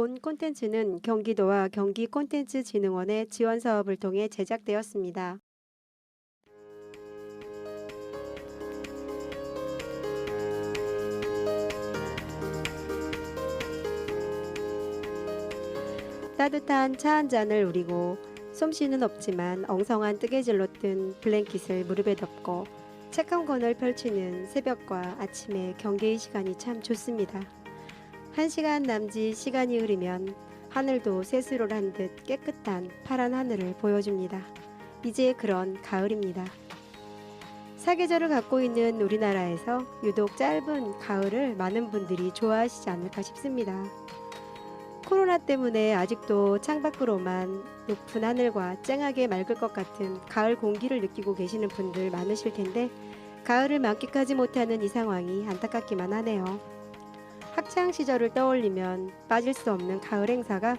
본 콘텐츠는 경기도와 경기콘텐츠진흥원의 지원 사업을 통해 제작되었습니다. 따뜻한 차 한 잔을 우리고 솜씨는 없지만 엉성한 뜨개질로 뜬 블랭킷을 무릎에 덮고 책 한 권을 펼치는 새벽과 아침의 경계의 시간이 참 좋습니다. 1시간 남짓 시간이 흐르면 하늘도 세수를 한 듯 깨끗한 파란 하늘을 보여줍니다. 이제 그런 가을입니다. 사계절을 갖고 있는 우리나라에서 유독 짧은 가을을 많은 분들이 좋아하시지 않을까 싶습니다. 코로나 때문에 아직도 창밖으로만 높은 하늘과 쨍하게 맑을 것 같은 가을 공기를 느끼고 계시는 분들 많으실 텐데 가을을 만끽하지 못하는 이 상황이 안타깝기만 하네요. 학창 시절을 떠올리면 빠질 수 없는 가을 행사가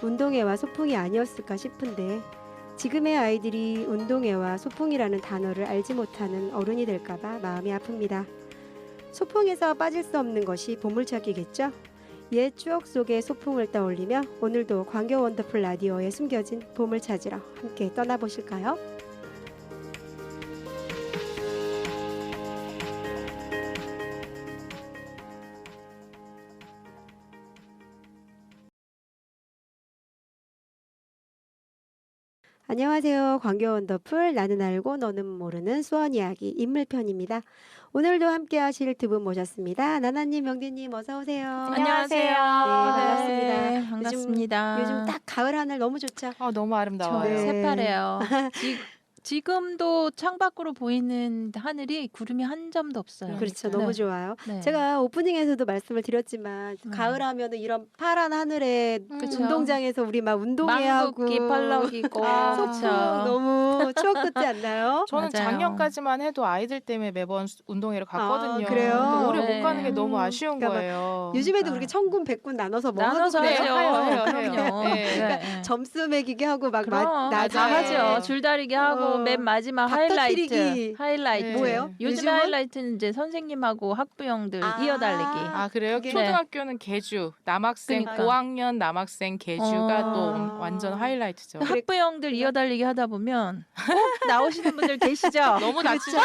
운동회와 소풍이 아니었을까 싶은데 지금의 아이들이 운동회와 소풍이라는 단어를 알지 못하는 어른이 될까봐 마음이 아픕니다. 소풍에서 빠질 수 없는 것이 보물찾기겠죠? 옛 추억 속의 소풍을 떠올리며 오늘도 광교 원더풀 라디오에 숨겨진 보물 찾으러 함께 떠나보실까요? 안녕하세요. 광교 원더풀 나는 알고 너는 모르는 수원 이야기 인물편입니다. 오늘도 함께 하실 두 분 모셨습니다. 나나님, 명디님 어서 오세요. 안녕하세요. 네, 반갑습니다. 네, 반갑습니다. 요즘 딱 가을 하늘 너무 좋죠? 너무 아름다워요. 네. 새파래요. 지금도 창밖으로 보이는 하늘이 구름이 한 점도 없어요. 그렇죠. 네. 너무 좋아요. 네. 제가 오프닝에서도 말씀을 드렸지만 가을 하면은 이런 파란 하늘에 그쵸. 운동장에서 우리 막 운동회하고 망국기 펄럭이고 소풍 그쵸. 너무 추억 돋지 않나요? 저는 맞아요. 작년까지만 해도 아이들 때문에 매번 운동회를 갔거든요. 그래요? 근데 올해 네. 못 가는 게 너무 아쉬운 그러니까 거예요. 요즘에도 그러니까. 그렇게 천군 백군 나눠서 뭐 나눠서 하고 하죠. 그래요? 해요. 그럼요. 네. 네. 점수 매기게 하고 막 그럼 다 나중에 하죠. 줄다리기 하고 맨 마지막 밥 하이라이트. 터뜨리기. 하이라이트. 네. 뭐예요? 요즘 요즘은? 하이라이트는 이제 선생님하고 학부형들 이어달리기. 아 그래요? 그게- 초등학교는 개주, 남학생 그러니까. 고학년 남학생 개주가 어. 또 완전 하이라이트죠. 학부형들 이어달리기 하다 보면 꼭 나오시는 분들 계시죠? 너무 그렇죠. 다치죠.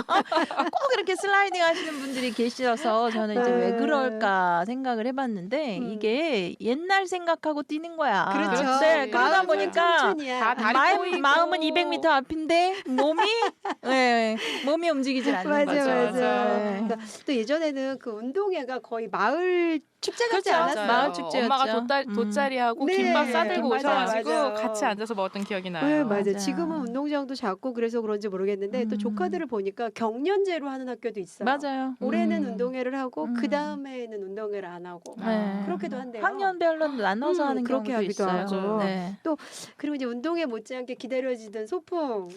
꼭 이렇게 슬라이딩 하시는 분들이 계셔서 저는 이제 왜 그럴까 생각을 해봤는데 이게 옛날 생각하고 뛰는 거야. 그렇죠. 네, 그러다 마음은 보니까 청춘이야. 다 다리 꼬이고. 마음은 200m 앞인데 몸이 움직이질 않는 맞아, 거죠. 맞아. 네. 그러니까 또 예전에는 그 운동회가 거의 마을 축제 같지 그렇죠. 않았어요? 마을 축제였죠. 엄마가 돗자리하고 네. 김밥 싸들고 맞아요, 오셔가지고 맞아요. 같이 앉아서 먹었던 기억이 나요. 네, 맞아요. 맞아요. 지금은 운동장도 작고 그래서 그런지 모르겠는데 또 조카들을 보니까 경년제로 하는 학교도 있어요. 맞아요. 올해는 운동회를 하고 음. 그 다음에는 운동회를 안 하고 네. 그렇게도 한대요. 학년별로 나눠서 하는 그렇게 경우도 하기도 있어요. 하고. 네. 그리고 이제 운동회 못지않게 기다려지던 소풍.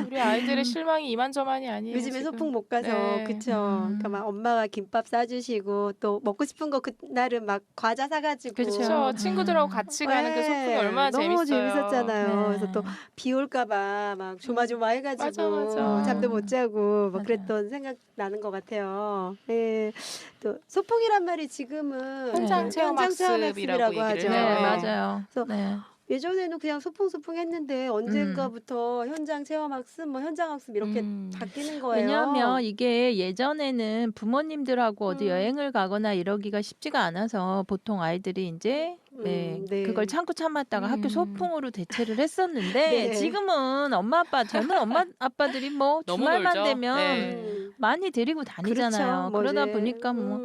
우리 아이들의 실망이 이만저만이 아니에요. 요즘에 지금. 소풍 못 가서 네. 그쵸. 그러니까 막 엄마가 김밥 싸주시고 또 먹고 싶은 거 그날은 막 과자 사가지고. 그쵸. 그렇죠. 친구들하고 같이 가는 그 소풍이 얼마나 너무 재밌어요. 재밌었잖아요. 네. 그래서 또 비 올까봐 막 조마조마해가지고 맞아. 잠도 못 자고 막 맞아요. 그랬던 생각 나는 것 같아요. 네. 또 소풍이란 말이 지금은 현장 체험 학습이라고 학습이라고 얘기를 하죠. 네, 해요. 맞아요. 그래서 네. 예전에는 그냥 소풍 했는데 언젠가부터 현장 체험 학습, 뭐 현장 학습 이렇게 바뀌는 거예요. 왜냐하면 이게 예전에는 부모님들하고 어디 여행을 가거나 이러기가 쉽지가 않아서 보통 아이들이 이제 네, 그걸 참고 참았다가 학교 소풍으로 대체를 했었는데 네. 지금은 저는 엄마 아빠들이 뭐 너무 주말만 놀죠. 되면 네. 많이 데리고 다니잖아요. 그렇죠. 그러다 뭐지. 보니까 뭐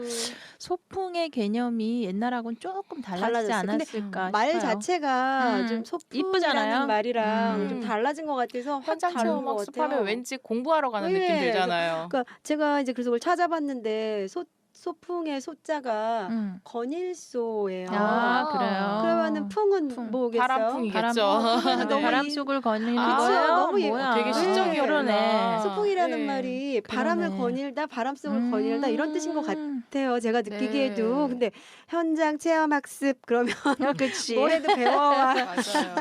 소풍의 개념이 옛날하고는 조금 달라지지 달라졌어요. 근데 않았을까 말 싶어요. 자체가 좀 이쁘잖아요. 소풍이라는 말이랑 좀 음. 달라진 것 같아서 확 현장 다른 체험 것 학습하면 같아요. 왠지 공부하러 가는 네. 느낌 들잖아요. 그러니까 제가 이제 그래서 그걸 찾아봤는데 소풍의 소자가 건일소예요. 아, 그래요. 그러면은 풍은 풍. 뭐겠어요? 바람풍이겠죠. 너무 바람 속을 거니는 아, 거예요? 너무 뭐야? 되게 시적이었구나. 그러네. 소풍이라는 네. 말이 바람을 그러네. 거닐다, 바람 속을 거닐다 이런 뜻인 것 같아요. 제가 느끼기에도. 네. 근데 현장 체험 학습 그러면 그치. 노래도 배워와. 맞아요.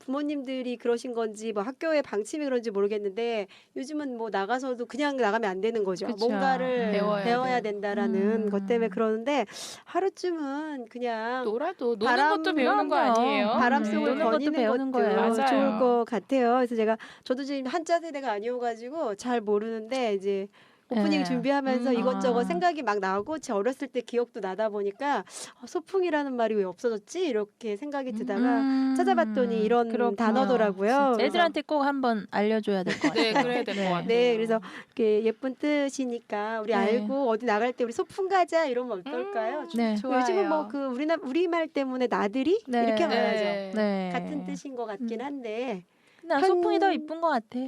부모님들이 그러신 건지 뭐 학교의 방침이 그런지 모르겠는데 요즘은 뭐 나가서도 그냥 나가면 안 되는 거죠. 그쵸. 뭔가를 배워야 된다라는 것 때문에 그러는데 하루쯤은 그냥 놀아도 노는 바람- 것도 배우는 거 그럼요. 아니에요? 바람 네. 속을 노는 것도 거니는 배우는 것도 거예요. 맞아요. 좋을 것 같아요. 그래서 저도 지금 한자 세대가 아니어가지고 잘 모르는데 이제 오프닝 예. 준비하면서 이것저것 아. 생각이 막 나오고 제 어렸을 때 기억도 나다 보니까 소풍이라는 말이 왜 없어졌지? 이렇게 생각이 드다가 찾아봤더니 이런 그렇구나. 단어더라고요. 진짜. 그래서 애들한테 꼭 한번 알려줘야 될 것 같아요. 네, 그래야 될 것 네. 같아요. 네, 그래서 이렇게 예쁜 뜻이니까 우리 네. 알고 어디 나갈 때 우리 소풍 가자 이러면 어떨까요? 네. 좋아요. 요즘은 뭐 그 우리말 때문에 나들이 네. 이렇게 네. 말하죠. 네. 같은 뜻인 것 같긴 한데 난 현- 소풍이 더 이쁜 것 같아.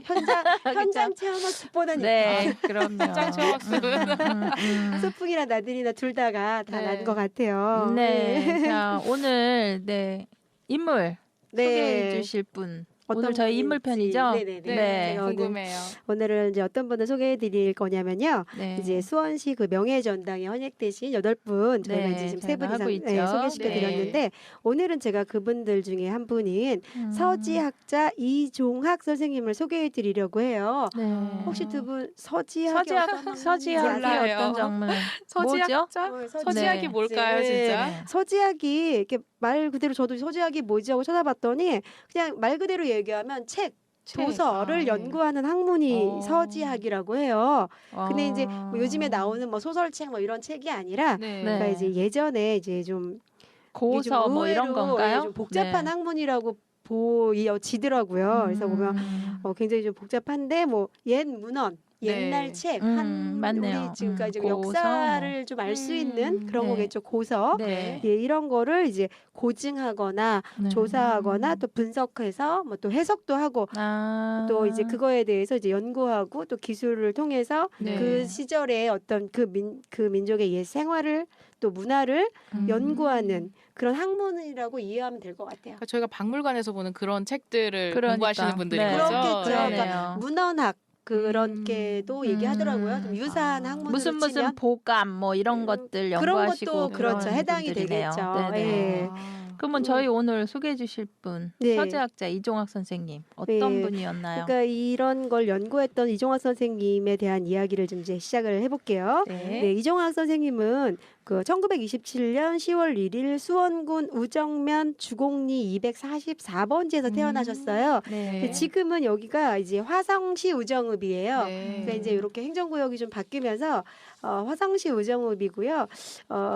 현장 체험학습보다는 네, 그럼요. 현장 체험학습. 소풍이나 나들이나 둘 다가 다 네. 난 것 같아요. 네, 자 오늘 인물 소개해 주실 분. 오늘 저희 분일지. 인물 편이죠? 네네네. 네, 제가 궁금해요. 오늘은 이제 어떤 분을 소개해드릴 거냐면요. 네. 이제 수원시 그 명예전당에 헌액되신 8분 저희가 네, 이제 지금 저희가 3분 하고 이상 있죠. 소개시켜드렸는데 오늘은 제가 그분들 중에 한 분인 서지학자 이종학 선생님을 소개해드리려고 해요. 네. 혹시 두 분 서지학이 서지학이 몰라요. 어떤 장면? 서지학자? 뭐죠? 서지학이 네. 뭘까요, 진짜? 네. 서지학이 이렇게 말 그대로 저도 서지학이 뭐지 하고 찾아봤더니 그냥 말 그대로 얘기하면 책 도서를 아, 네. 연구하는 학문이 서지학이라고 해요. 근데 이제 아. 뭐 요즘에 나오는 뭐 소설책 뭐 이런 책이 아니라 네. 그러니까 네. 이제 예전에 이제 좀 이게 좀 고서 뭐 이런 의외로 건가요? 좀 복잡한 네. 학문이라고 보여지더라고요. 그래서 보면 굉장히 좀 복잡한데 뭐 옛 문헌 옛날 네. 책 맞네요. 우리 지금까지 고서 역사를 좀 알 수 있는 그런 네. 거겠죠. 고서 네. 예, 이런 거를 이제 고증하거나 네. 조사하거나 또 분석해서 뭐 또 해석도 하고 아. 또 이제 그거에 대해서 이제 연구하고 또 기술을 통해서 네. 그 시절의 어떤 그 민족의 옛 생활을 또 문화를 연구하는 그런 학문이라고 이해하면 될 것 같아요. 그러니까 저희가 박물관에서 보는 그런 책들을 그러니까. 공부하시는 분들인 네. 거죠? 그렇겠죠. 그러네요. 그러니까 문헌학 그런 게도 얘기하더라고요. 좀 유사한 아. 학문으로 무슨 치면 보감 뭐 이런 것들 그런 연구하시고 것도 그렇죠. 그런 해당이 분들이네요. 되겠죠. 네네. 예. 그러면 저희 오늘 소개해 주실 분 네. 서재학자 이종학 선생님 어떤 네. 분이었나요? 그러니까 이런 걸 연구했던 이종학 선생님에 대한 이야기를 좀 이제 시작을 해볼게요. 네. 네, 이종학 선생님은 그 1927년 10월 1일 수원군 우정면 주곡리 244번지에서 태어나셨어요. 네. 근데 지금은 여기가 이제 화성시 우정읍이에요. 네. 그러니까 이제 이렇게 행정구역이 좀 바뀌면서 화성시 우정읍이고요.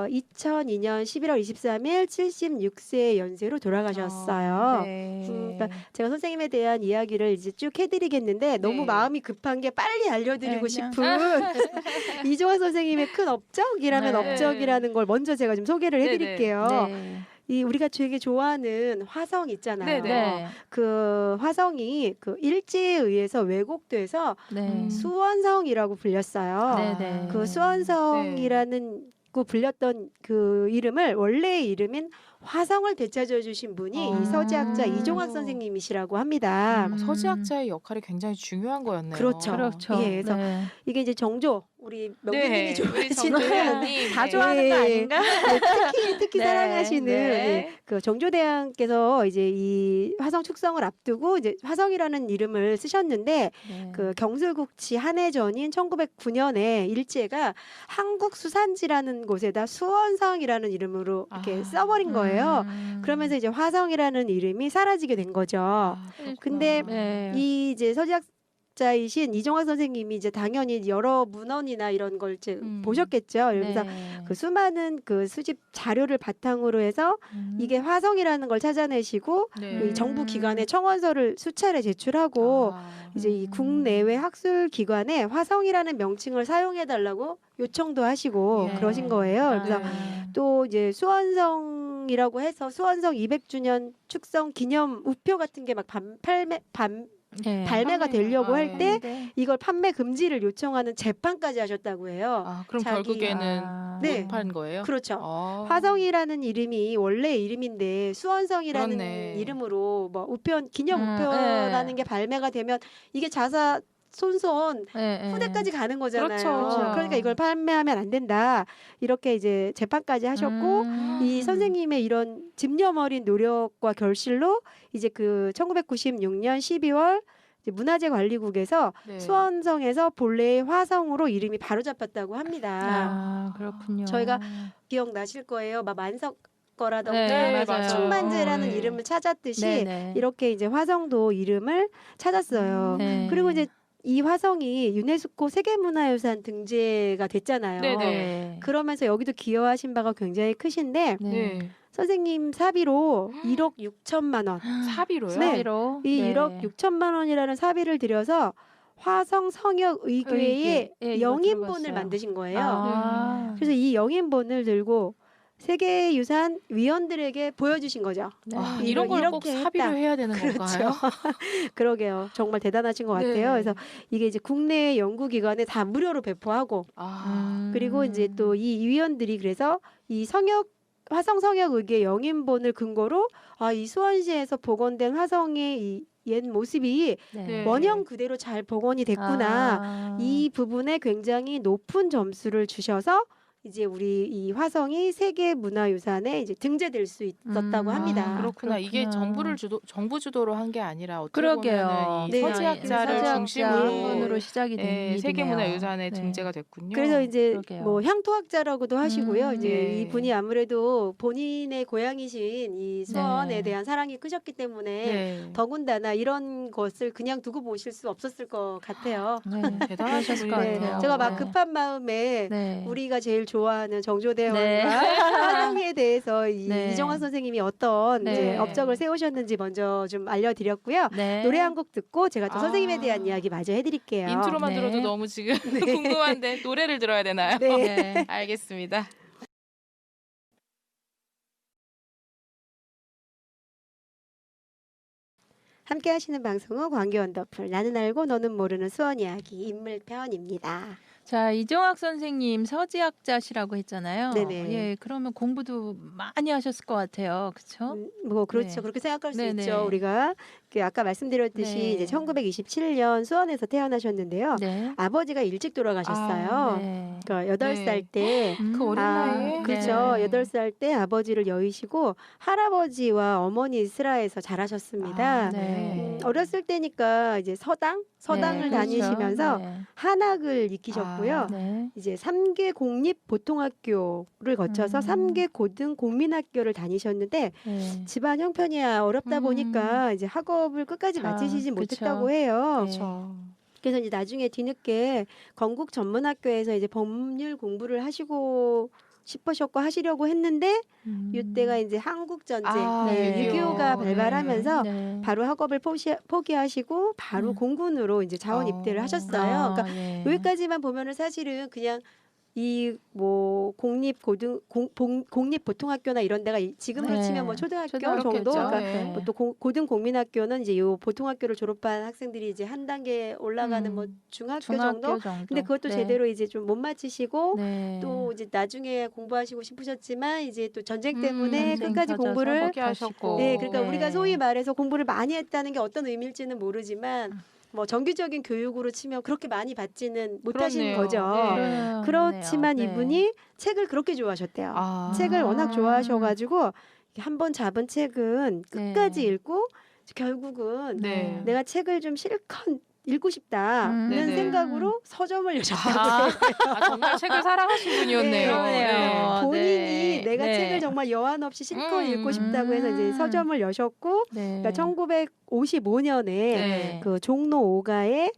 2002년 11월 23일 76세 연세로 돌아가셨어요. 네. 그러니까 제가 선생님에 대한 이야기를 이제 쭉 해드리겠는데 너무 네. 마음이 급한 게 빨리 알려드리고 네, 싶은 그냥. 이종환 선생님의 큰 업적이라면 네. 업적이라는 걸 먼저 제가 좀 소개를 네네. 해드릴게요. 네. 이 우리가 되게 좋아하는 화성 있잖아요. 네네. 그 화성이 그 일제에 의해서 왜곡돼서 네. 수원성이라고 불렸어요. 네네. 그 수원성이라는 그 불렸던 그 이름을 원래의 이름인 화성을 되찾아 주신 분이 이 서지학자 이종학 선생님이시라고 합니다. 서지학자의 역할이 굉장히 중요한 거였네요. 그렇죠. 그렇죠. 예, 그래서 네. 이게 이제 정조 우리 명민님이 네, 우리 좋아하시는 정조대왕님. 다 네. 좋아하는 거 아닌가? 특히 네, 사랑하시는 네. 예, 그 정조대왕께서 이제 이 화성 축성을 앞두고 이제 화성이라는 이름을 쓰셨는데 네. 그 경술국치 한 해 전인 1909년에 일제가 한국수산지라는 곳에다 수원성이라는 이름으로 이렇게 써버린 거예요. 그러면서 이제 화성이라는 이름이 사라지게 된 거죠. 그렇구나. 근데 네. 이 이제 서지학자이신 이종학 선생님이 이제 당연히 여러 문헌이나 이런 걸 이제 보셨겠죠. 그래서 네. 그 수많은 그 수집 자료를 바탕으로 해서 이게 화성이라는 걸 찾아내시고 네. 이 정부 기관에 청원서를 수차례 제출하고 이제 이 국내외 학술 기관에 화성이라는 명칭을 사용해 달라고 요청도 하시고 네. 그러신 거예요. 그래서 네. 또 이제 수원성이라고 해서 수원성 200주년 축성 기념 우표 같은 게 막 네. 발매가 되려고 할 때 네. 이걸 판매 금지를 요청하는 재판까지 하셨다고 해요. 아, 그럼 자기- 결국에는 네. 못 판 거예요? 그렇죠. 아. 화성이라는 이름이 원래 이름인데 수원성이라는 그렇네. 이름으로 뭐 우편 기념 네. 우표라는 게 발매가 되면 이게 손손 네, 후대까지 가는 거잖아요. 그렇죠. 그러니까 이걸 판매하면 안 된다. 이렇게 이제 재판까지 하셨고 이 선생님의 이런 집념 어린 노력과 결실로 이제 그 1996년 12월 이제 문화재관리국에서 네. 수원성에서 본래의 화성으로 이름이 바로 잡혔다고 합니다. 아, 그렇군요. 저희가 기억나실 거예요. 막 만석 거라던가 네, 맞아요. 충만제라는 네. 이름을 찾았듯이 네네. 이렇게 이제 화성도 이름을 찾았어요. 네. 그리고 이제 이 화성이 유네스코 세계문화유산 등재가 됐잖아요. 네네. 그러면서 여기도 기여하신 바가 굉장히 크신데 네. 네. 선생님 사비로 1억 6천만 원. 사비로요? 네. 사비로. 이 네. 1억 6천만 원이라는 사비를 들여서 화성 성역 의궤의 의궤. 예, 이거 영인본을 들어봤어요. 만드신 거예요. 아. 그래서 이 영인본을 들고 세계유산 위원들에게 보여주신 거죠. 네. 아, 이걸 이런 걸 꼭 이렇게 사비로 했다. 해야 되는 그렇죠. 건가요? 그러게요. 정말 대단하신 것 같아요. 네. 그래서 이게 이제 국내 연구기관에 다 무료로 배포하고 아, 그리고 이제 또 이 위원들이 그래서 이 화성 성역 의궤 영인본을 근거로 이 수원시에서 복원된 화성의 이 옛 모습이 네. 원형 그대로 잘 복원이 됐구나. 아. 이 부분에 굉장히 높은 점수를 주셔서 이제 우리 이 화성이 세계 문화유산에 이제 등재될 수 있었다고 합니다. 그렇구나. 이게 그렇구나. 정부 주도로 한 게 아니라 어떻게 그러게요. 보면은 이 네, 서지학자를 서지학자 중심으로 시작이 된 일이네요. 세계문화유산에 네. 등재가 됐군요. 그래서 이제 그러게요. 뭐 향토학자라고도 하시고요. 이제 네. 이분이 아무래도 본인의 고향이신 이 수원에 네. 대한 사랑이 크셨기 때문에 네. 더군다나 이런 것을 그냥 두고 보실 수 없었을 것 같아요. 네. 대단하셨을 것 네, 같아요. 제가 막 네. 급한 마음에 네. 우리가 제일 좋아하는 정조대원과 네. 화성에 대해서 네. 이정학 선생님이 어떤 네. 이제 업적을 세우셨는지 먼저 좀 알려드렸고요. 네. 노래 한 곡 듣고 제가 또 아. 선생님에 대한 이야기 마저 해드릴게요. 인트로만 네. 들어도 너무 지금 궁금한데 노래를 들어야 되나요? 네. 네. 알겠습니다. 함께 하시는 방송은 광교 원더풀 나는 알고 너는 모르는 수원 이야기 인물편입니다. 자, 이정학 선생님 서지학자시라고 했잖아요. 네네. 예, 그러면 공부도 많이 하셨을 것 같아요. 그렇죠? 뭐 그렇죠. 네. 그렇게 생각할 수 네네. 있죠. 우리가 그 아까 말씀드렸듯이 네. 이제 1927년 수원에서 태어나셨는데요. 네. 아버지가 일찍 돌아가셨어요. 아, 네. 그러니까 8살 네. 때 그 어린 나이에? 그렇죠. 네. 8살 때 아버지를 여의시고 할아버지와 어머니 이스라엘에서 자라셨습니다. 아, 네. 어렸을 때니까 이제 서당을 네, 다니시면서 그렇죠. 한학을 익히셨고요. 네. 이제 3개 공립 보통학교를 거쳐서 3개 고등 국민학교를 다니셨는데 네. 집안 형편이 어렵다 보니까 이제 학업을 끝까지 아, 마치시지 그쵸. 못했다고 해요. 네. 그렇죠. 그래서 이제 나중에 뒤늦게 건국 전문학교에서 이제 법률 공부를 하시고 싶으셨고 하시려고 했는데 이때가 이제 한국 전쟁, 네, 6.25가 네. 발발하면서 네. 바로 학업을 포기하시고 바로 공군으로 이제 자원 입대를 하셨어요. 그러니까 예. 여기까지만 보면은 사실은 그냥 이 뭐 공립 보통학교나 이런 데가 지금으로 네. 치면 뭐 초등학교 초등학교 정도, 그렇겠죠. 그러니까 네. 뭐또 고등 국민학교는 이제 요 보통학교를 졸업한 학생들이 이제 한 단계 올라가는 뭐 중학교 정도. 근데 그것도 네. 제대로 이제 좀 못 마치시고 네. 또 이제 나중에 공부하시고 싶으셨지만 이제 또 전쟁 때문에 전쟁 끝까지 터져서 공부를 포기하셨고. 네, 그러니까 네. 우리가 소위 말해서 공부를 많이 했다는 게 어떤 의미일지는 모르지만 뭐 정규적인 교육으로 치면 그렇게 많이 받지는 못하신 그렇네요. 거죠. 네. 그렇지만 네. 이분이 책을 그렇게 좋아하셨대요. 아. 책을 워낙 좋아하셔가지고 한 번 잡은 책은 끝까지 네. 읽고 결국은 네. 내가 책을 좀 실컷 읽고 싶다는 네네. 생각으로 서점을 여셨다고 아, 해요. 정말 책을 사랑하신 분이었네요. 그러네요. 본인이 네. 내가 네. 책을 정말 여한 없이 실컷 읽고 싶다고 해서 이제 음. 서점을 여셨고 네. 그러니까 1955년에 네. 그 종로 5가에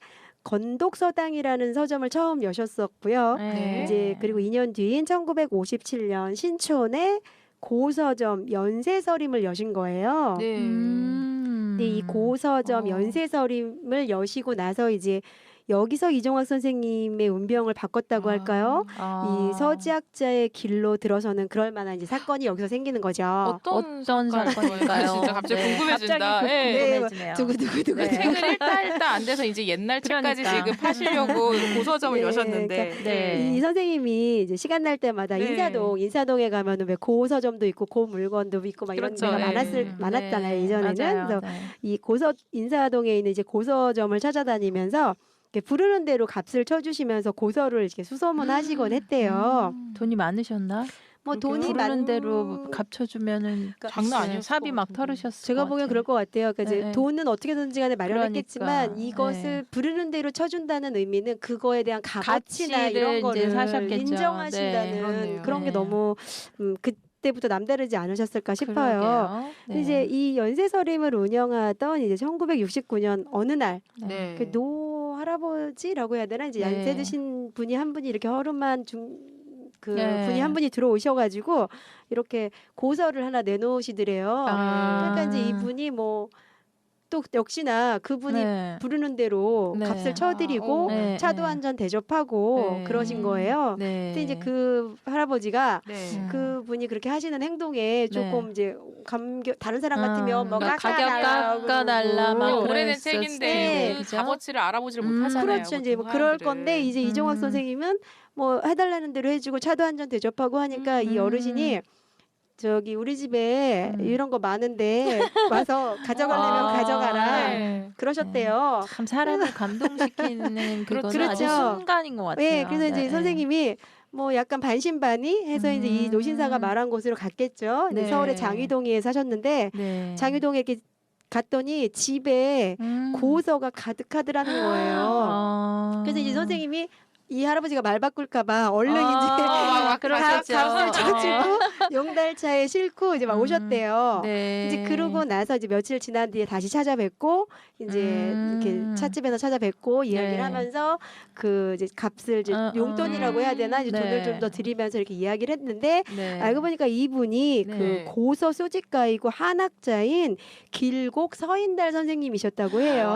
건독서당이라는 서점을 처음 여셨었고요. 네. 이제 그리고 2년 뒤인 1957년 신촌에 고서점 연세서림을 여신 거예요. 네. 근데 이 고서점 연세서림을 여시고 나서 이제 여기서 이정학 선생님의 운명을 바꿨다고 할까요? 아. 이 서지학자의 길로 들어서는 그럴 만한 이제 사건이 여기서 생기는 거죠. 어떤 사건일까요? 진짜 갑자기 네. 궁금해진다. 갑자기 네. 궁금해지네요. 두구두구두구. 네. 책을 읽다 안 돼서 이제 옛날 책까지 그러니까. 지금 파시려고 고서점을 네, 여셨는데. 그러니까 네. 이 선생님이 이제 시간 날 때마다 네. 인사동에 가면은 왜 고서점도 있고 고 물건도 있고 막 이런 그렇죠. 데가 네. 많았잖아요. 이전에는. 맞아요. 그래서 네. 이 인사동에 있는 이제 고서점을 찾아다니면서 이렇게 부르는 대로 값을 쳐주시면서 고서를 이렇게 수소문하시곤 했대요. 돈이 많으셨나? 뭐 그렇게요? 돈이 부르는 많 대로 값쳐주면은 장난 아니었을 삽이 것 막 같은데. 털으셨을 제가 것 보기엔 같아요. 그럴 것 같아요. 그러니까 이제 네. 돈은 어떻게든지 간에 마련했겠지만 그러니까, 이것을 네. 부르는 대로 쳐준다는 의미는 그거에 대한 값어치나 가치를 이런 이제 거를 사셨겠죠. 인정하신다는 네. 그렇네요. 그런 게 네. 너무 그때부터 남다르지 않으셨을까 싶어요. 그러게요. 네. 이제 이 연세서림을 운영하던 이제 1969년 어느 날 네. 그 노 할아버지라고 해야 되나 이제 네. 연세 드신 분이 한 분이 이렇게 허름한 네. 분이 한 분이 들어오셔가지고 이렇게 고서를 하나 내놓으시더래요. 그러니까 이제 이분이 뭐 또 역시나 그분이 네. 부르는 대로 네. 값을 쳐드리고 네, 차도 네. 한 잔 대접하고 네. 그러신 거예요. 네. 근데 이제 그 할아버지가 네. 그분이 그렇게 하시는 행동에 조금 네. 이제 다른 사람 같으면 뭐 그러니까 가격 깎아달라고 깎아달라 막 그러고. 오래된 그랬었을 책인데 텐데. 그 값어치를 알아보지를 못하잖아요. 그렇죠. 이제 뭐 보통 그럴 사람들은. 건데 이제 이종학 선생님은 뭐 해달라는 대로 해주고 차도 한 잔 대접하고 하니까 이 어르신이 저기 우리 집에 이런 거 많은데 와서 가져가려면 가져가라 네. 그러셨대요. 참 사람을 감동시키는 그거는 그렇죠. 아주 순간인 것 같아요. 네, 그래서 이제 선생님이 뭐 약간 반신반의 해서 이제 이 노신사가 말한 곳으로 갔겠죠. 이제 네. 서울의 장위동에 사셨는데 네. 장위동에 이렇게 갔더니 집에 고서가 가득하더라는 거예요. 그래서 이제 선생님이 이 할아버지가 말 바꿀까봐 얼른 이제 그러셨죠. 값을 쳐주고 용달차에 싣고 이제 막 오셨대요. 네. 이제 그러고 나서 이제 며칠 지난 뒤에 다시 찾아뵙고 이제 이렇게 찻집에서 찾아뵙고 이야기를 네. 하면서 그 이제 값을 이제 용돈이라고 해야 되나 이제 네. 돈을 좀 더 드리면서 이렇게 이야기를 했는데 네. 알고 보니까 이분이 네. 그 고서 소집가이고 한학자인 길곡 서인달 선생님이셨다고 해요.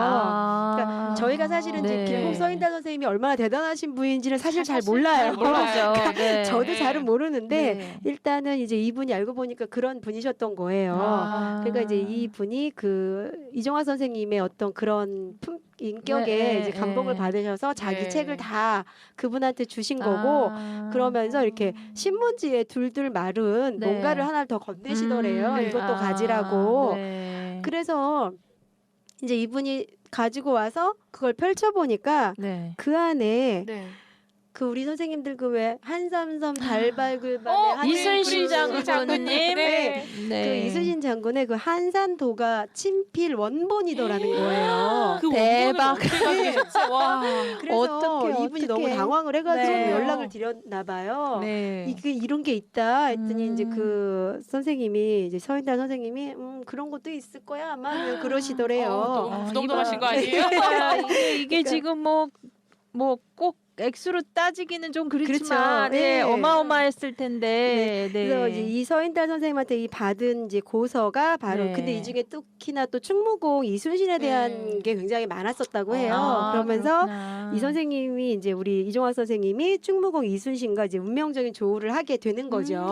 그러니까 저희가 사실은 이제 네. 길곡 서인달 선생님이 얼마나 대단하신 분인지는 사실 잘 몰라요. 모르죠. 네. 저도 잘은 모르는데 네. 일단은 이제 이분이 알고 보니까 그런 분이셨던 거예요. 그러니까 이제 이 분이 그 이종화 선생님의 어떤 그런 인격에 네, 이제 감동을 네. 받으셔서 자기 네. 책을 다 그분한테 주신 거고 그러면서 이렇게 신문지에 둘둘 마른 네. 뭔가를 하나 더 건네시더래요. 네. 이것도 가지라고. 네. 그래서 이제 이분이 가지고 와서 그걸 펼쳐보니까 네. 그 안에 네. 그 우리 선생님들 그 왜 한삼섬 달발굴 밤에 이순신 장군님. 장군님. 네. 그 이순신 장군의 그 한산도가 친필 원본이더라는 거예요. 그 대박. 대박. 와. 그래서 어떡해, 이분이 어떡해. 너무 당황을 해가지고 네. 연락을 드렸나 봐요. 네. 이게 이런 게 있다 했더니 이제 음. 그 선생님이 이제 서인달 선생님이 그런 것도 있을 거야 아마 그냥 그러시더래요. 너무 무덤덤하신 이거- 거 아니에요? 이게 그러니까- 지금 뭐 꼭 액수로 따지기는 좀 그렇지만 그렇죠. 네. 어마어마했을 텐데. 네. 그래서 이제 이 서인달 선생님한테 이 받은 이제 고서가 바로 네. 근데 이 중에 특히나 또 충무공 이순신에 대한 네. 게 굉장히 많았었다고 해요. 아, 그러면서 그렇구나. 이 선생님이 이제 우리 이종화 선생님이 충무공 이순신과 이제 운명적인 조우를 하게 되는 거죠.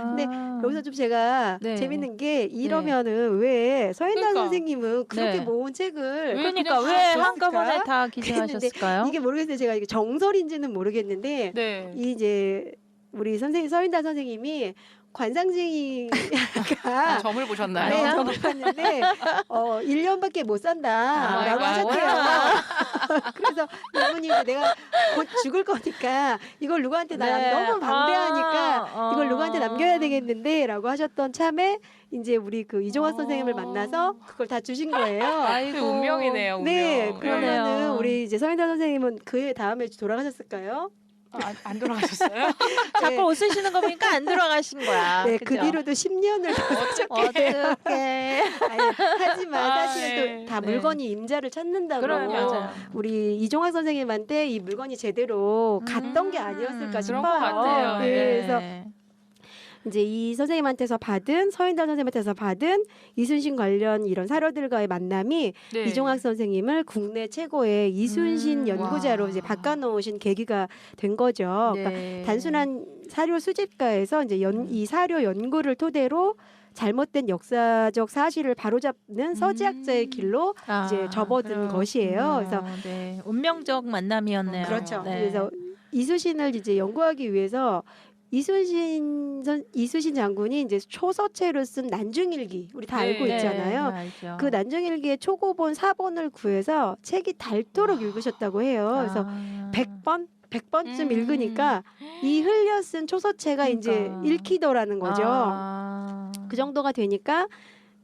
근데 여기서 좀 제가 네. 재밌는 게 이러면은 왜 서인달 그러니까. 선생님은 그렇게 네. 모은 책을 그러니까 그냥 왜 다 한꺼번에 썼을까? 다 기증하셨을까요? 이게 모르겠어요. 제가 이게 정설인지는 모르겠는데 네. 이 이제 우리 선생님 서인달 선생님이 관상쟁이가 점을 보셨나요? 네, 점을 봤는데 1년밖에 못 산다라고 아, 하셨대요. 그래서 이분이 이제 내가 곧 죽을 거니까 이걸 누구한테 네. 너무 방대하니까 아, 이걸 누구한테 남겨야 되겠는데라고 하셨던 참에 이제 우리 그 이종화 선생님을 만나서 그걸 다 주신 거예요. 그 운명이네요. 운명. 네, 그러면은 그러네요. 우리 이제 서인달 선생님은 그 다음에 돌아가셨을까요? 안 돌아가셨어요? 자꾸 웃으시는 거 보니까 안 돌아가신 거야. 네, 그죠? 그 뒤로도 10년을 어떡해. 하지만 아, 사실은 네. 또 다 네. 물건이 임자를 찾는다고. 그럼 맞아요. 우리 이종학 선생님한테 이 물건이 제대로 갔던 게 아니었을까 싶어요. 그런 것 같아요. 네, 그래서 네. 이제 이 선생님한테서 받은 서인달 선생님한테서 받은 이순신 관련 이런 사료들과의 만남이 네. 이종학 선생님을 국내 최고의 이순신 연구자로 와. 이제 바꿔놓으신 계기가 된 거죠. 그러니까 네. 단순한 사료 수집가에서 이제 이 사료 연구를 토대로 잘못된 역사적 사실을 바로잡는 서지학자의 길로 이제 접어든 것이에요. 그래서 네. 운명적 만남이었네요. 그렇죠. 네. 그래서 이순신을 이제 연구하기 위해서 이순신 장군이 이제 초서체로 쓴 난중일기 우리 다 네. 알고 있잖아요. 알죠. 그 난중일기의 초고본 4번을 구해서 책이 닳도록 읽으셨다고 해요. 그래서 100번쯤 읽으니까 이 흘려 쓴 초서체가 이제 그러니까. 읽히더라는 거죠. 아. 그 정도가 되니까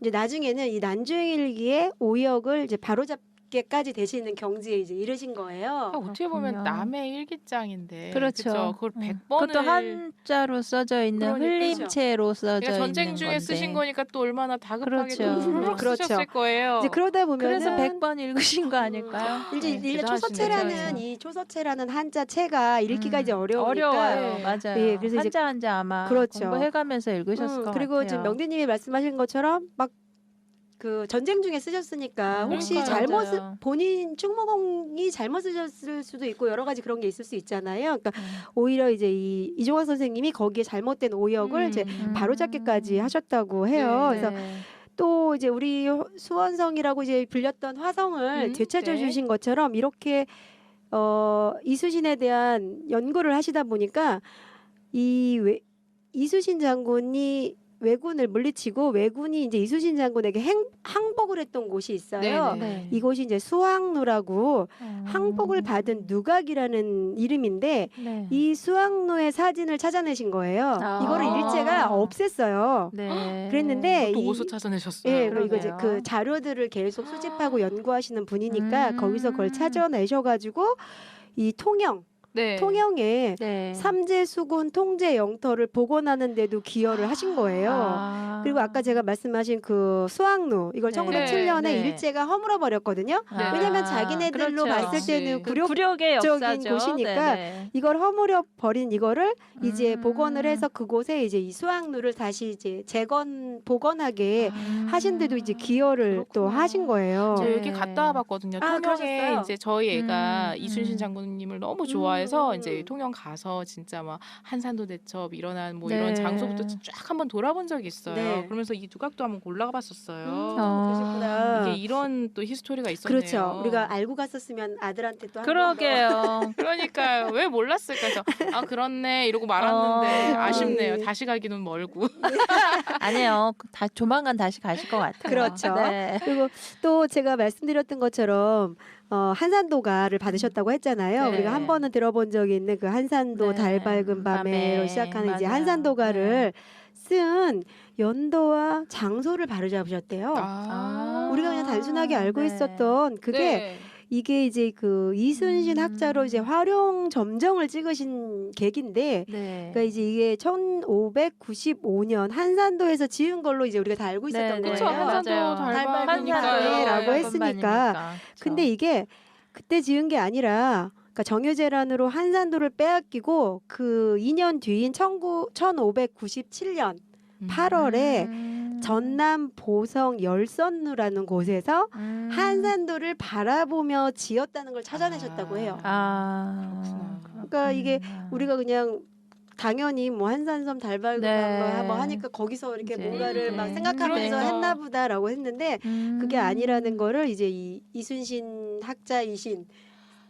이제 나중에는 이 난중일기의 오역을 이제 바로잡게까지 되시는 경지에 이제 이르신 거예요. 어떻게 보면 그렇군요. 남의 일기장인데 그렇죠. 그쵸? 그걸 네. 100번을 그것도 한자로 써져 있는 그러니까요. 흘림체로 써져 그러니까 전쟁 있는 중에 건데. 쓰신 거니까 또 얼마나 다급하게 그렇죠. 또 그렇죠. 쓰셨을 거예요. 이제 그러다 보면은 그래서 100번 읽으신 거 아닐까요? 이제 네. 이제 대단하시네, 초서체라는 진짜. 이 초서체라는 한자체가 읽기가 이제 어려우니까 어려워요. 네. 맞아요. 예, 그래서 이제 한자 아마 그렇죠. 공부해가면서 읽으셨을 것 그리고 같아요. 지금 명디님이 말씀하신 것처럼 막 그 전쟁 중에 쓰셨으니까 혹시 그러니까요. 맞아요. 본인 충무공이 잘못 쓰셨을 수도 있고 여러 가지 그런 게 있을 수 있잖아요. 그러니까 음. 오히려 이제 이 이종학 선생님이 거기에 잘못된 오역을 이제 바로잡기까지 하셨다고 해요. 네. 그래서 또 이제 우리 수원성이라고 이제 불렸던 화성을 되찾아 네. 주신 것처럼 이렇게 이수신에 대한 연구를 하시다 보니까 이수신 장군이 왜군을 물리치고 왜군이 이제 이수신 장군에게 항복을 했던 곳이 있어요. 네네. 이곳이 이제 수학루라고 항복을 받은 누각이라는 이름인데 네. 이 수학루의 사진을 찾아내신 거예요. 아. 이거를 일제가 없앴어요. 네. 그랬는데 또 이- 어디서 찾아내셨어요? 예, 이거 이제 그러게요. 그 자료들을 계속 수집하고 연구하시는 분이니까 거기서 그걸 음. 찾아내셔가지고 이 네. 통영에 네. 삼재수군 통제 영토를 복원하는 데도 기여를 하신 거예요. 그리고 아까 제가 말씀하신 그 수학루 이걸 네. 1907년에 네. 일제가 허물어 버렸거든요. 네. 왜냐면 자기네들로 그렇죠. 봤을 때는 그 굴욕적인 굴욕의 역사죠. 곳이니까 네네. 이걸 허물어 버린 이거를 이제 음. 복원을 해서 그곳에 이제 이 수학루를 다시 이제 복원하게 하신 데도 이제 기여를 또 그렇구나. 하신 거예요. 저 네. 여기 갔다 와봤거든요. 아, 통영에 그러셨어요? 이제 저희 애가 음, 이순신 음. 장군님을 너무 좋아해서 이제 통영 가서 진짜 막 한산도 대첩 일어난 뭐 이런 네. 장소부터 쫙 한번 돌아본 적이 있어요. 네. 그러면서 이 두각도 한번 올라가 봤었어요. 그러셨구나. 이게 이런 또 히스토리가 있었네요. 그렇죠. 우리가 알고 갔었으면 아들한테 또 그러게요. 그러니까요. 왜 몰랐을까? 그래서 아 그렇네 이러고 말았는데 아쉽네요. 네. 다시 가기는 멀고. 아니에요. 조만간 다시 가실 것 같아요. 그렇죠. 네. 그리고 또 제가 말씀드렸던 것처럼 한산도가를 받으셨다고 했잖아요. 네. 우리가 한 번은 들어본 적이 있는 그 한산도 네. 달 밝은 밤에로 밤에. 시작하는 이제 맞아요. 한산도가를 쓴 연도와 장소를 바로잡으셨대요. 우리가 그냥 단순하게 알고 네. 있었던 그게 네. 이게 이제 그 이순신 음. 학자로 이제 활용 점정을 찍으신 계기인데 네. 그러니까 이제 이게 1595년 한산도에서 지은 걸로 이제 우리가 다 알고 있었던 네, 그쵸, 거예요. 한산도 맞아요. 달밤이니까요라고 했으니까. 근데 이게 그때 지은 게 아니라 그러니까 정유재란으로 한산도를 빼앗기고 그 2년 뒤인 1597년 8월에 전남 보성 열선루라는 곳에서 한산도를 바라보며 지었다는 걸 찾아내셨다고 해요. 그렇구나. 그러니까 이게 우리가 그냥 당연히 뭐 한산섬 달발구 네. 뭐 하니까 거기서 이렇게 이제, 뭔가를 막 네. 생각하면서 그러니까. 했나 보다라고 했는데 그게 아니라는 거를 이제 이순신 학자이신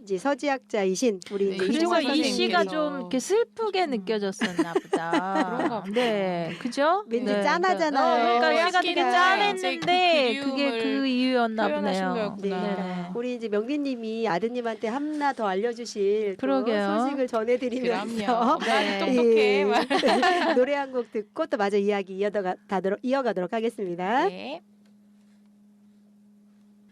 이제 서지학자이신 우리 네, 이제 그래서 이종학 그래서 이 시가 선생님께서 좀 이렇게 슬프게 느껴졌었나 보다. 그런가 보다. 네, 그죠? 왠지 네. 짠하잖아요. 그러니까 시가 되게 빼앗기는 짠했는데 이제 그 그게 그리움을 그 이유였나 표현하신 보네요. 거였구나. 네. 우리 이제 명디님이 아드님한테 하나 더 알려주실 또 그러게요. 소식을 전해드리면서 그럼요. 네. 똑똑해. 예. 노래 한 곡 듣고 또 마저 이야기 이어가도록 하겠습니다. 네.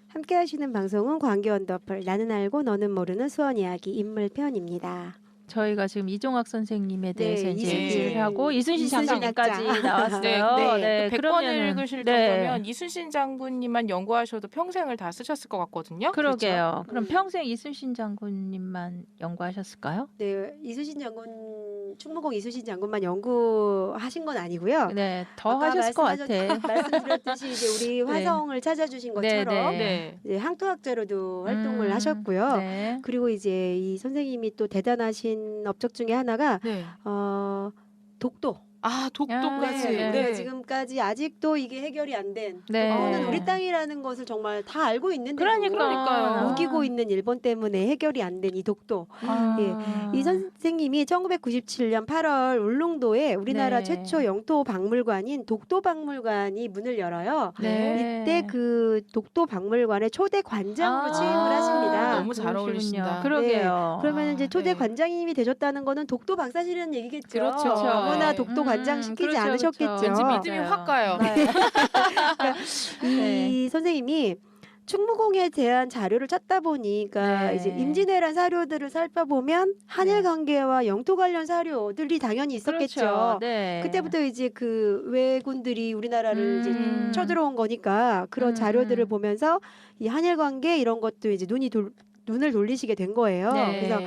함께 하시는 방송은 광교 언더풀 나는 알고 너는 모르는 수원 이야기 인물편입니다. 저희가 지금 이종학 선생님에 대해서 네, 이제 이순신- 얘기를 하고 이순신 이순신 장군까지 학자. 나왔어요. 네. 100번을 그러면은- 읽으실 네. 정도면 이순신 장군님만 연구하셔도 평생을 다 쓰셨을 것 같거든요. 그러게요. 그럼 음. 평생 이순신 장군님만 연구하셨을까요? 네, 이순신 장군 충무공 이순신 장군만 연구하신 건 아니고요. 네, 더 아까 하셨을 것 같아. 말씀드렸듯이 이제 우리 화성을 찾아주신 네, 것처럼 네. 네. 이제 항토학자로도 활동을 하셨고요. 네. 그리고 이제 이 선생님이 또 대단하신 업적 중에 하나가 네. 독도. 아, 독도까지. 네, 네. 우리가 지금까지 아직도 이게 해결이 안 된 네. 독도는 우리 땅이라는 것을 정말 다 알고 있는데도 그러니까요. 우기고 있는 일본 때문에 해결이 안 된 이 독도. 아. 이 선생님이 1997년 8월 울릉도에 우리나라 네. 최초 영토 박물관인 독도 박물관이 문을 열어요. 네. 이때 그 독도 박물관의 초대 관장으로 취임을 하십니다. 너무 잘 그러시군요. 어울리신다. 그러게요. 그러면 이제 초대 네. 관장님이 되셨다는 거는 독도 박사시라는 얘기겠죠. 그렇죠. 아무나 네. 독도 관장 시키지 그렇죠, 않으셨겠죠. 그렇죠. 왠지 맞아요. 믿음이 확 가요. 이 선생님이 충무공에 대한 자료를 찾다 보니까 네. 이제 임진왜란 사료들을 살펴보면 한일 관계와 영토 관련 사료들이 당연히 있었겠죠. 그렇죠. 네. 그때부터 이제 그 왜군들이 우리나라를 이제 쳐들어온 거니까 그런 자료들을 보면서 이 한일 관계 이런 것도 이제 눈을 돌리시게 된 거예요. 네. 그래서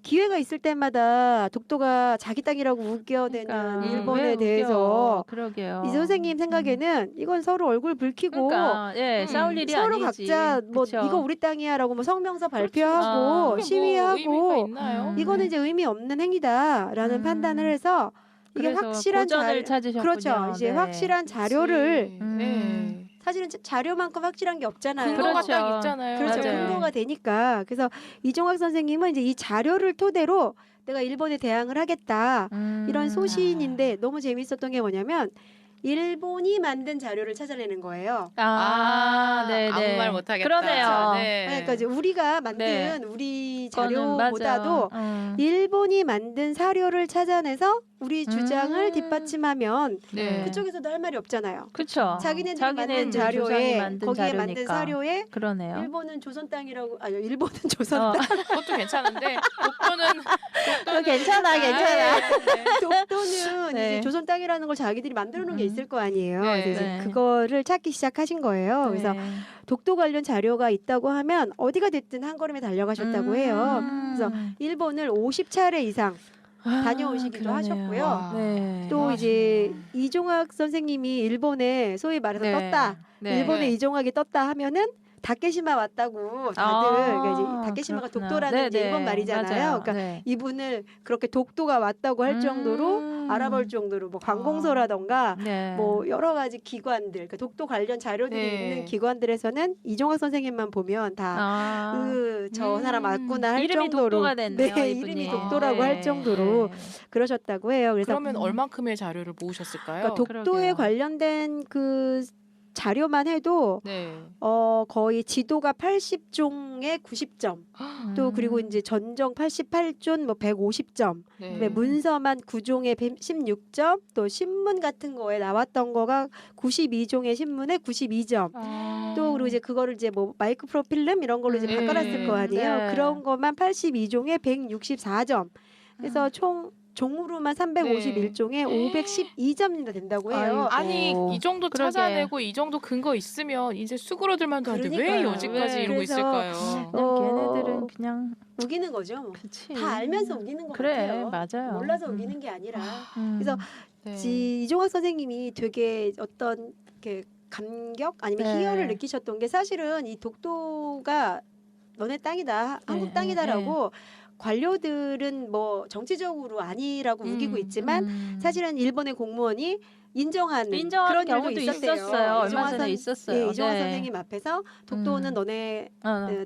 기회가 있을 때마다 독도가 자기 땅이라고 우겨대는 그러니까, 일본에 왜 대해서 웃겨? 그러게요. 이 선생님 생각에는 이건 서로 얼굴 붉히고 그러니까, 예, 싸울 일이 서로 아니지. 각자 뭐 그쵸? 이거 우리 땅이야라고 뭐 성명서 그렇죠. 발표하고 그게 뭐 의미가 시위하고 있나요? 이거는 이제 의미 없는 행위다라는 판단을 해서 이게 그래서 확실한 고전을 찾으셨군요. 그렇죠. 이제 네. 확실한 자료를 네. 사실은 자료만큼 확실한 게 없잖아요. 근거가 그렇죠. 딱 있잖아요. 그렇죠. 맞아요. 근거가 되니까. 그래서 이종학 선생님은 이제 이 자료를 토대로 내가 일본에 대항을 하겠다. 이런 소신인데 너무 재밌었던 게 뭐냐면 일본이 만든 자료를 찾아내는 거예요. 네네. 아무 말 못하겠다. 그러네요. 네. 그러니까 이제 우리가 만든 네. 우리 그거는 자료보다도 맞아요. 일본이 만든 사료를 찾아내서 우리 주장을 뒷받침하면 네. 그쪽에서도 할 말이 없잖아요. 그렇죠. 자기네들이 만든 자기네들 조상이 자료에 만든 거기에 자료니까. 만든 사료에 그러네요. 일본은 조선 땅이라고 아니 일본은 조선 어. 땅 그것도 괜찮은데 독도는 괜찮아, 괜찮아. 독도는 네. 이제 조선 땅이라는 걸 자기들이 만들어 놓은 게 있을 거 아니에요. 네. 그래서 이제 네. 그거를 찾기 시작하신 거예요. 그래서 네. 독도 관련 자료가 있다고 하면 어디가 됐든 한 걸음에 달려가셨다고 해요. 그래서 일본을 50차례 이상 다녀오시기도 그러네요. 하셨고요. 와. 네. 또 이제 이종학 선생님이 일본에 소위 말해서 네. 떴다. 네. 일본에 네. 이종학이 떴다 하면은 다케시마 왔다고 다들 그러니까 이제 다케시마가 그렇구나. 독도라는 이제 네네. 일본 말이잖아요. 맞아요. 그러니까 네. 이분을 그렇게 독도가 왔다고 할 정도로 알아볼 정도로 뭐 관공서라던가 네. 뭐 여러 가지 기관들, 그러니까 독도 관련 자료들이 네. 있는 기관들에서는 이종학 선생님만 보면 다 저 사람 맞구나 할 이름이 정도로 독도가 됐네요. 네, 이분이. 이름이 독도라고 할 정도로 네. 그러셨다고 해요. 그래서 그러면 얼만큼의 자료를 모으셨을까요? 그러니까 독도에 그러게요. 관련된 그 자료만 해도 네. 거의 지도가 80종에 90점, 또 그리고 이제 전정 88종 뭐 150점, 네. 그다음에 문서만 9종에 16점, 또 신문 같은 거에 나왔던 거가 92종의 신문에 92점. 또 그리고 이제 그거를 이제 뭐 마이크로 필름 이런 걸로 이제 네. 바꿔놨을 거 아니에요. 네. 그런 것만 82종에 164점. 그래서 총 종으로만 351종에 512점이나 된다고 해요. 아니 이 정도 그러게. 찾아내고 이 정도 근거 있으면 이제 수그러들만도 한데 왜 그러니까요. 여지까지 왜? 이러고 그래서 있을까요? 걔네들은 그냥 우기는 거죠. 뭐. 그치. 다 알면서 우기는 것 그래, 같아요. 맞아요. 몰라서 우기는 게 아니라. 그래서 네. 이종학 선생님이 되게 어떤 이렇게 감격 아니면 네. 희열을 느끼셨던 게 사실은 이 독도가 너네 땅이다, 한국 네, 땅이다라고 관료들은 뭐 정치적으로 아니라고 우기고 있지만 사실은 일본의 공무원이 인정하는 인정하는 그런 경우도 일도 있었대요. 있었어요. 얼마 이종학 전에 있었어요. 예, 이종학 네. 선생님 앞에서 독도는 너네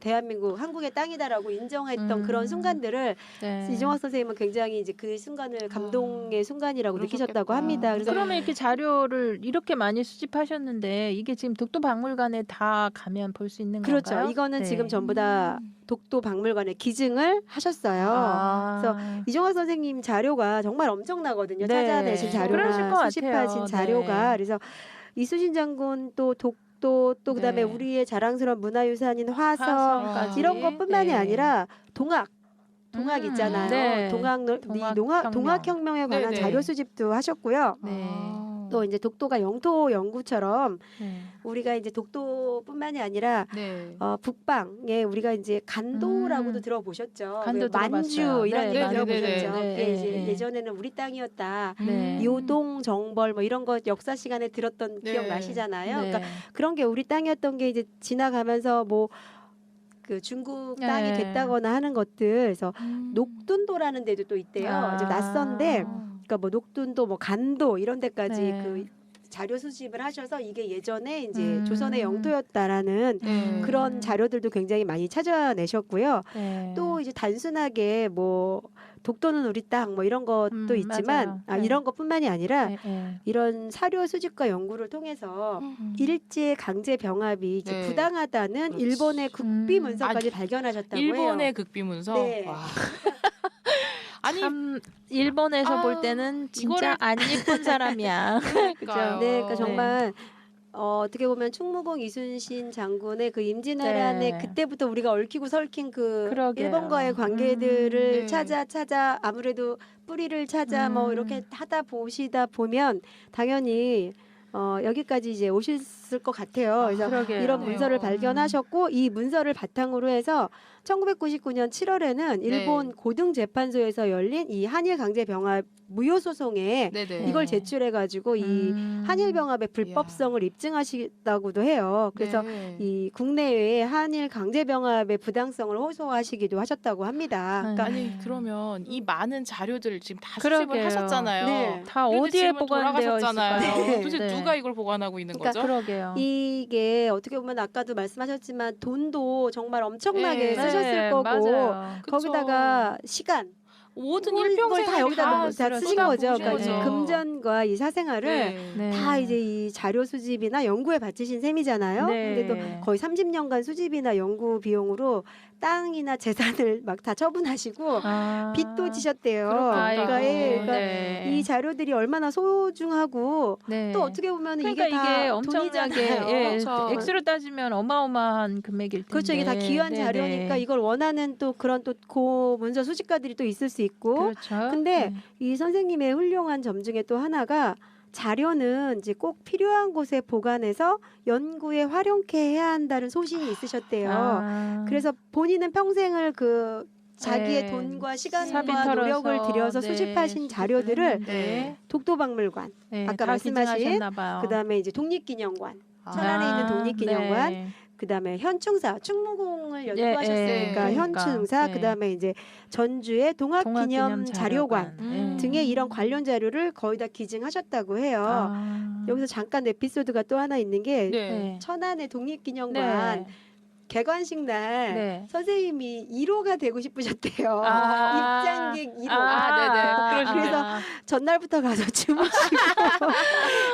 대한민국 한국의 땅이다라고 인정했던 그런 순간들을 네. 이종학 선생님은 굉장히 이제 그 순간을 감동의 순간이라고 느끼셨다고 그러셨겠다. 합니다. 그래서 그러면 이렇게 자료를 이렇게 많이 수집하셨는데 이게 지금 독도박물관에 다 가면 볼 수 있는 그렇죠. 건가요? 이거는 네. 지금 전부 다 독도 박물관에 기증을 하셨어요. 그래서 이종학 선생님 자료가 정말 엄청나거든요. 네. 찾아내신 그러실 것 자료가 수집하신 같아요. 자료가 네. 그래서 이순신 장군 또 독도 또 그다음에 네. 우리의 자랑스러운 문화유산인 화성 화성까지. 이런 것뿐만이 네. 아니라 동학 있잖아요. 네. 동학혁명에 동학혁명. 관한 네네. 자료 수집도 하셨고요. 네. 또 이제 독도가 영토 연구처럼 네. 우리가 이제 독도뿐만이 아니라 네. 북방에 우리가 이제 간도라고도 들어보셨죠. 간도 그 만주 들어봤어요. 이런 네, 얘기 네, 들어보셨죠. 네, 네, 그게 네, 이제 네. 예전에는 우리 땅이었다. 네. 요동 정벌 뭐 이런 거 역사 시간에 들었던 네. 기억 나시잖아요. 네. 그러니까 그런 게 우리 땅이었던 게 이제 지나가면서 뭐 그 중국 땅이 네. 됐다거나 하는 것들. 그래서 녹둔도라는 데도 또 있대요. 이제 낯선데 그러니까 뭐 녹둔도 뭐 간도 이런 데까지 네. 그 자료 수집을 하셔서 이게 예전에 이제 조선의 영토였다라는 그런 자료들도 굉장히 많이 찾아내셨고요. 네. 또 이제 단순하게 뭐 독도는 우리 땅 뭐 이런 것도 있지만 맞아요. 네. 이런 것뿐만이 아니라 네, 네. 이런 사료 수집과 연구를 통해서 일제 강제 병합이 이제 네. 부당하다는 그렇지. 일본의 국비 문서까지 아니, 발견하셨다고 해요. 일본의 극비 문서. 네. 와. 아니 참 일본에서 볼 때는 진짜 이거를- 안 예쁜 사람이야. 그러니까요. 네, 그러니까 정말 어떻게 보면 충무공 이순신 장군의 그 임진왜란에 네. 그때부터 우리가 얽히고 설킨 그 그러게요. 일본과의 관계들을 네. 찾아 아무래도 뿌리를 찾아 뭐 이렇게 하다 보시다 보면 당연히 여기까지 이제 오셨을 것 같아요. 그래서 그러게요. 이런 문서를 네. 발견하셨고 이 문서를 바탕으로 해서 1999년 7월에는 일본 고등재판소에서 열린 이 한일 강제 병합 무효 소송에 네네. 이걸 제출해가지고 이 한일 병합의 불법성을 입증하시다고도 해요. 그래서 네. 이 국내외에 한일 강제 병합의 부당성을 호소하시기도 하셨다고 합니다. 그러니까 아니 그러면 이 많은 자료들 지금 다 수집을 그러게요. 하셨잖아요. 네. 다 그런데 어디에 지금은 보관되어 돌아가셨잖아요. 있을까요? 네. 도대체 네. 누가 이걸 보관하고 있는 그러니까 거죠? 그러게요. 이게 어떻게 보면 아까도 말씀하셨지만 돈도 정말 엄청나게 네. 쓰셨을 거고 맞아요. 그쵸. 거기다가 시간 모든 걸 일평생을 다 여기다 다 쓰신 거죠. 쏟아부으신 그러니까 이 거죠. 금전과 이 사생활을 네. 네. 다 이제 이 자료 수집이나 연구에 바치신 셈이잖아요. 네. 근데도 거의 30년간 수집이나 연구 비용으로 땅이나 재산을 막 다 처분하시고 아. 빚도 지셨대요. 아이고, 그러니까, 그러니까 네. 이 자료들이 얼마나 소중하고 네. 또 어떻게 보면 그러니까 이게 이게 다 엄청나게 돈이잖아요. 예, 그렇죠. 액수로 따지면 어마어마한 금액일 텐데. 그렇죠. 이게 다 귀한 네네. 자료니까 이걸 원하는 또 그런 또 고 문서 수집가들이 또 있을 수 있고. 그렇죠. 근데 네. 이 선생님의 훌륭한 점 중에 또 하나가 자료는 이제 꼭 필요한 곳에 보관해서 연구에 활용케 해야 한다는 소신이 있으셨대요. 아. 그래서 본인은 평생을 그 자기의 네. 돈과 시간과 사비 털어서, 노력을 들여서 네, 수집하신 자료들을 했는데, 독도박물관, 네, 아까 다 말씀하신 기증하셨나 봐요. 그다음에 이제 독립기념관, 천안에 있는 독립기념관, 네. 그다음에 현충사, 충무공을 예, 연구하셨으니까 예, 현충사, 네. 그다음에 이제 전주의 동학기념 자료관 등의 이런 관련 자료를 거의 다 기증하셨다고 해요. 아. 여기서 잠깐 에피소드가 또 하나 있는 게 네. 네. 천안의 독립기념관 네. 개관식 날 네. 선생님이 1호가 되고 싶으셨대요. 아. 입장객 1호. 네네. 그래서 전날부터 가서 주무시고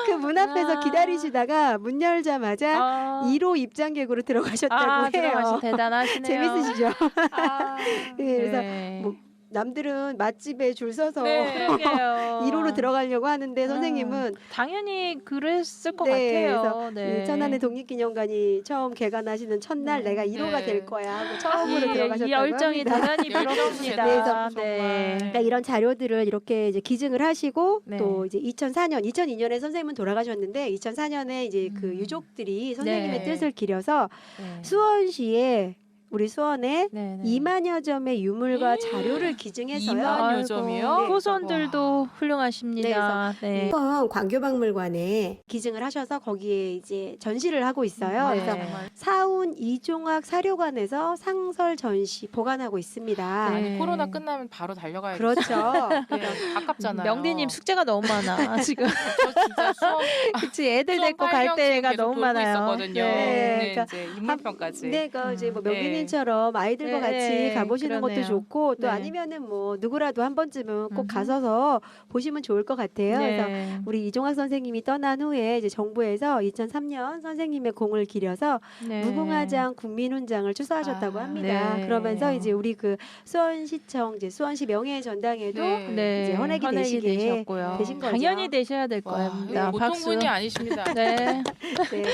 그 문 앞에서 기다리시다가 문 열자마자 1호 입장객으로 들어가셨다고 해요. 들어가시 대단하시네요. 재밌으시죠? 아. 그래서 네. 뭐 남들은 맛집에 줄 서서 네. 그러게요. 1호로 들어가려고 하는데 선생님은 당연히 그랬을 것 네, 같아요. 이 천안의 독립기념관이 처음 개관하시는 첫날 네. 내가 1호가 네. 될 거야 하고 처음으로 이 들어가셨다고 열정이 합니다. 대단히 부럽습니다. 그래서 네. 그러니까 이런 자료들을 이렇게 이제 기증을 하시고 네. 또 이제 2002년에 선생님은 돌아가셨는데 2004년에 이제 그 유족들이 선생님의 네. 뜻을 기려서 네. 수원시에 우리 수원에 네, 네. 2만여 점의 유물과 자료를 기증해서요. 2만여 점이요? 네. 후손들도 훌륭하십니다. 네. 수원 광교박물관에 기증을 하셔서 거기에 이제 전시를 하고 있어요. 네. 그래서 사운 이종학 사료관에서 상설 전시 보관하고 있습니다. 네. 아니, 코로나 끝나면 바로 달려가야겠어요. 그렇죠. 네, 가깝잖아요. 명디님 숙제가 너무 많아 지금. 저 진짜 수험 그치 애들 수험 데리고 갈 8경 때가 계속 너무 돌고 많아요. 있었거든요. 네. 네, 그러니까 이제 인물평까지. 네, 그 이제 뭐 네. 명빈님처럼 아이들과 네, 같이 네, 가보시는 것도 그러네요. 좋고 또 네. 아니면은 뭐 누구라도 한 번쯤은 꼭 음흠. 가서서 보시면 좋을 것 같아요. 그래서 네. 우리 이종학 선생님이 떠난 후에 이제 정부에서 2003년 선생님의 공을 기려서 네. 무궁화장 국민훈장을 추서하셨다고 아, 합니다. 네. 그러면서 이제 우리 그 수원시청 이제 수원시 명예 전당에도 네. 네. 이제 헌액이 되시게 되셨고요. 되신 거죠. 당연히 되셔야 될 와, 겁니다. 보통 박수. 분이 아니십니다. 네. 네.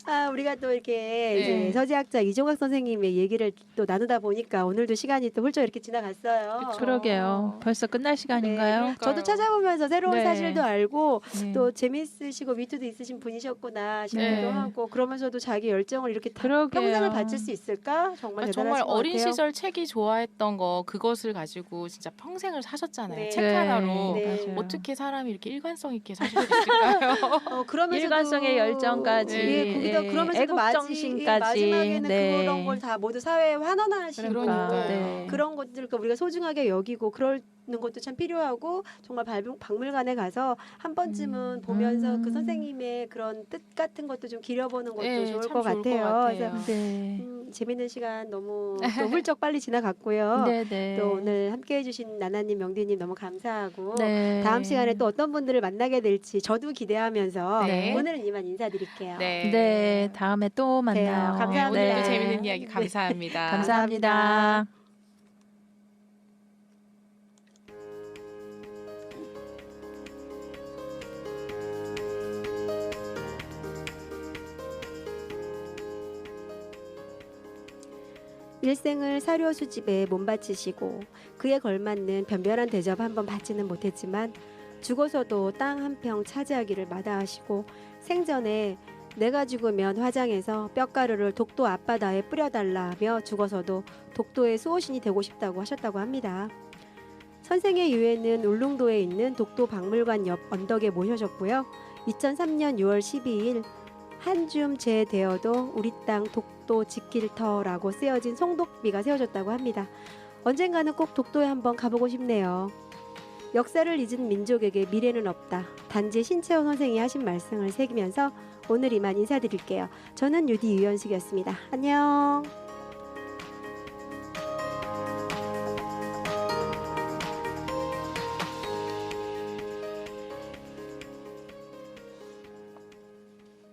아, 우리가 또 이렇게 네. 이제 서지학자 이종학 선생님의 얘기를 또 나누다 보니까 오늘도 시간이 또 훌쩍 이렇게 지나갔어요. 그쵸. 그러게요. 벌써 끝날 시간인가요? 네. 저도 찾아보면서 새로운 네. 사실도 알고 네. 또 재밌으시고 위트도 있으신 분이셨구나 싶기도 네. 하고 그러면서도 자기 열정을 이렇게 다 그러게요. 평생을 바칠 수 있을까? 정말 그러니까 대단하신 정말 것 어린 같아요. 시절 책이 좋아했던 거 그것을 가지고 진짜 평생을 사셨잖아요. 네. 책 네. 하나로 네. 맞아요. 어떻게 사람이 이렇게 일관성 있게 사실 수 있을까요? 그러면서도 일관성의 열정까지, 예, 거기다 예, 그러면서도 애국정신까지. 마지막에는 네. 그런 걸 다 모두 사회에 환원하시고 그러니까요. 네. 그런 것들 우리가 소중하게 여기고 그럴 것도 참 필요하고 정말 박물관에 가서 한 번쯤은 보면서 그 선생님의 그런 뜻 같은 것도 좀 기려보는 것도 네, 좋을 참 것 좋을 것 같아요. 같아요. 그래서 네. 재밌는 시간 너무 또 훌쩍 빨리 지나갔고요. 네네. 또 오늘 함께해 주신 나나님, 명디님 너무 감사하고 네. 다음 시간에 또 어떤 분들을 만나게 될지 저도 기대하면서 네. 오늘은 이만 인사드릴게요. 네. 네, 다음에 또 만나요. 네, 감사합니다. 오늘도 네. 재밌는 이야기 감사합니다. 감사합니다. 일생을 사료 수집에 몸바치시고 그에 걸맞는 변변한 대접 한번 받지는 못했지만 죽어서도 땅 한 평 차지하기를 마다하시고 생전에 내가 죽으면 화장해서 뼈가루를 독도 앞바다에 뿌려달라며 죽어서도 독도의 수호신이 되고 싶다고 하셨다고 합니다. 선생의 유해는 울릉도에 있는 독도 박물관 옆 언덕에 모셔졌고요. 2003년 6월 12일 한 줌 재되어도 우리 땅 독도 지킬 터라고 쓰여진 송독비가 세워졌다고 합니다. 언젠가는 꼭 독도에 한번 가보고 싶네요. 역사를 잊은 민족에게 미래는 없다. 단지 신채원 선생이 하신 말씀을 새기면서 오늘 이만 인사드릴게요. 저는 유디 유연숙이었습니다. 안녕.